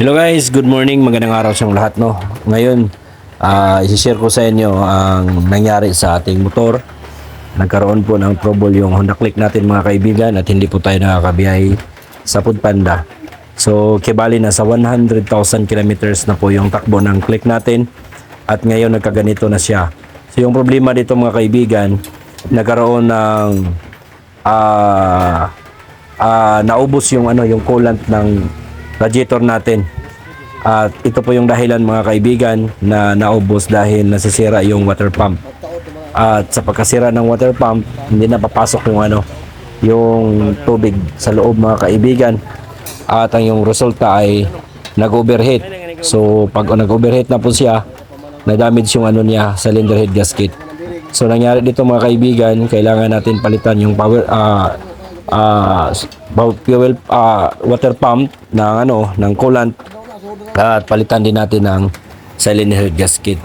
Hello guys, good morning, magandang araw sa lahat no. Ngayon, i-share ko sa inyo ang nangyari sa ating motor. Nagkaroon po ng trouble yung Honda Click natin mga kaibigan at hindi po tayo nakakabiyahe sa Foodpanda. So, kibali na sa 100,000 kilometers na po yung takbo ng Click natin at ngayon nagkaganito na siya. So, yung problema dito mga kaibigan, nagkaroon ng naubos yung yung coolant ng radiator natin. At ito po yung dahilan mga kaibigan na naubos dahil nasisira yung water pump. At sa pagkasira ng water pump, hindi na papasok yung tubig sa loob mga kaibigan. At ang yung resulta ay nag-overheat. So pag nag-overheat na po siya, na-damage yung niya, cylinder head gasket. So nangyari dito mga kaibigan, kailangan natin palitan yung fuel water pump ng coolant at palitan din natin ng cylinder head gasket.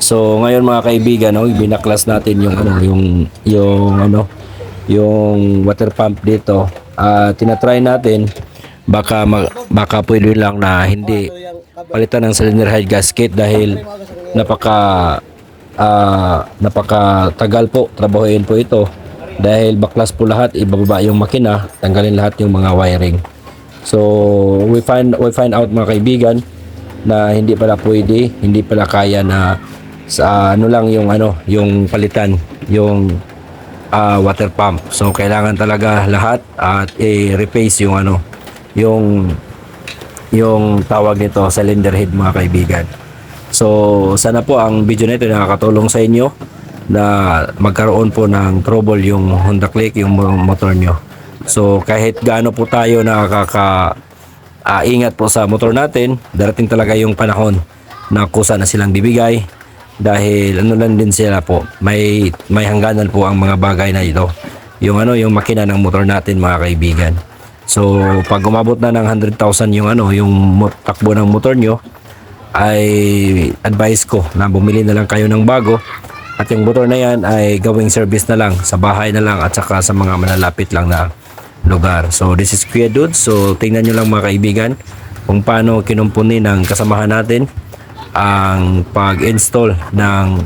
So ngayon mga kaibigan, binaklas natin yung water pump dito. Tinatry natin baka pwede lang na hindi palitan ng cylinder head gasket dahil napaka tagal po trabahuin po ito. Dahil baklas po lahat, ibababa yung makina, tanggalin lahat yung mga wiring. So, we find out mga kaibigan na hindi pala pwede, hindi pala kaya na sa lang yung palitan yung water pump. So, kailangan talaga lahat at i-replace yung tawag nito, cylinder head mga kaibigan. So, sana po ang video nito nakakatulong sa inyo na magkaroon po ng trouble yung Honda Click, yung motor nyo. So kahit gaano po tayo ingat po sa motor natin, darating talaga yung panahon na kusa na silang bibigay dahil lang din sila po. May hangganan po ang mga bagay na ito. Yung makina ng motor natin mga kaibigan. So pag umabot na ng 100,000 yung takbo ng motor nyo, ay advice ko na bumili na lang kayo ng bago. At yung motor na yan ay gawing service na lang sa bahay na lang at saka sa mga malalapit lang na lugar. So this is Kuya Dude. So tingnan nyo lang mga kaibigan kung paano kinumpuni ng kasamahan natin ang pag-install ng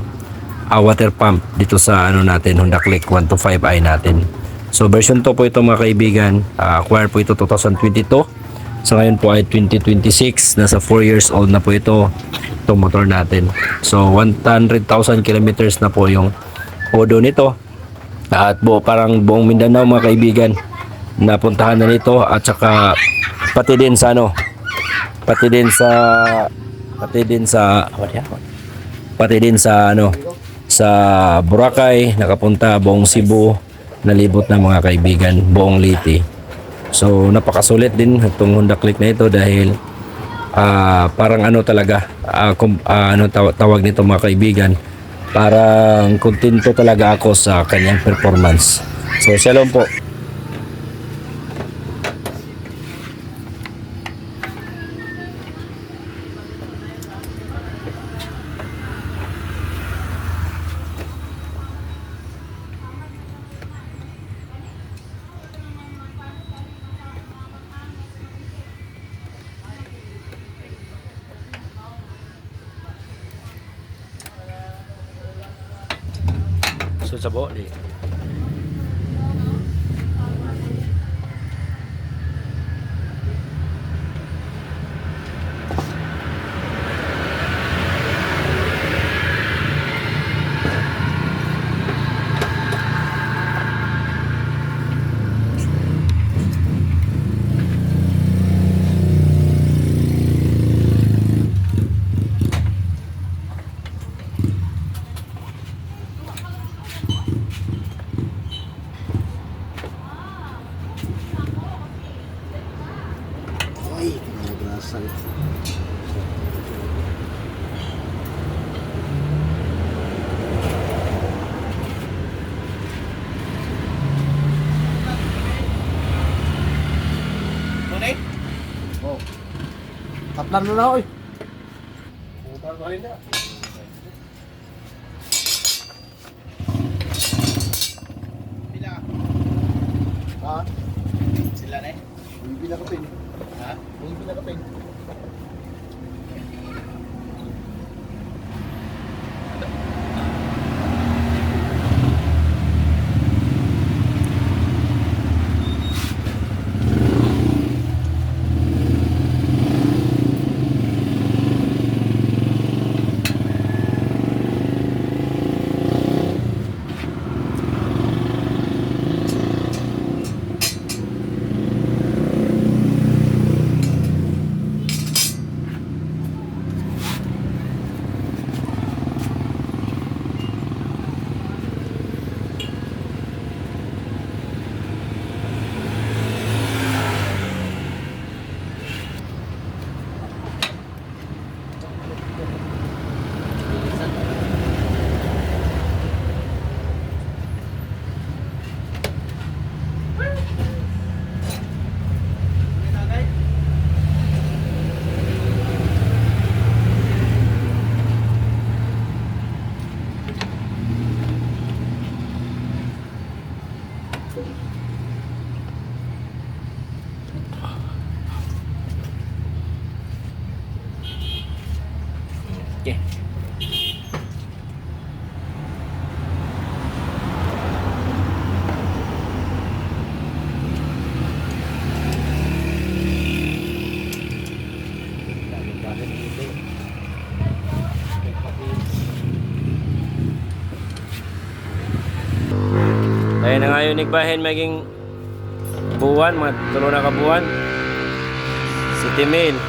water pump dito sa natin, Honda Click 125i natin. So version 2 po ito mga kaibigan. Acquired po ito 2022. So ngayon po ay 2026. Nasa 4 years old na po itong motor natin. So 100,000 kilometers na po yung odo nito. At parang buong Mindanao mga kaibigan napuntahan na nito at saka pati din sa Boracay, nakapunta buong Cebu, nalibot na mga kaibigan, buong Liti. So napakasulit din itong Honda Click na ito dahil parang talaga tawag nito mga kaibigan, parang kontento talaga ako sa kanyang performance. So shalom po. So sa di. Ay, nagasan. Oh. Tatlan mo na, oy. Putar ba rin na? Sila. Ha? Sila na eh? Bibila ka pin. Ha? Huwag pinakapin. Okay. Ayun na nga yung nigbahin maging buwan, mga tulo na kabuwan. City Mail.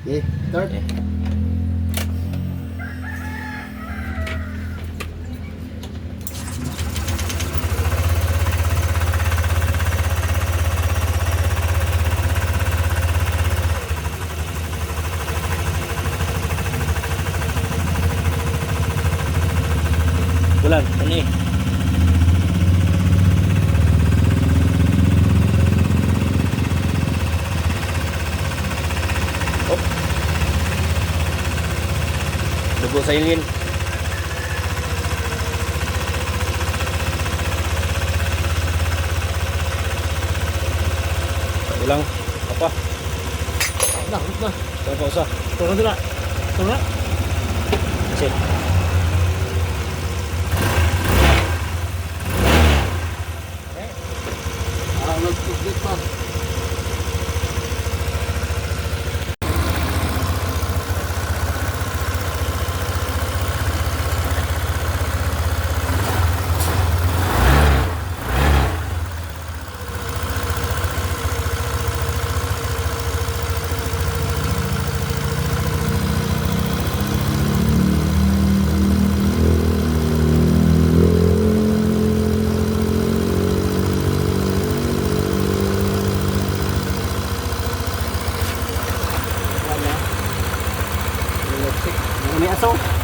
Okay, start. Bulan, ini. Oh. Dugo sa ilin. Ulang apa? Nah, wait na. Saan pa usa? Ito na dila. Ito na. Kasi. Nag-tugit pa. May aso.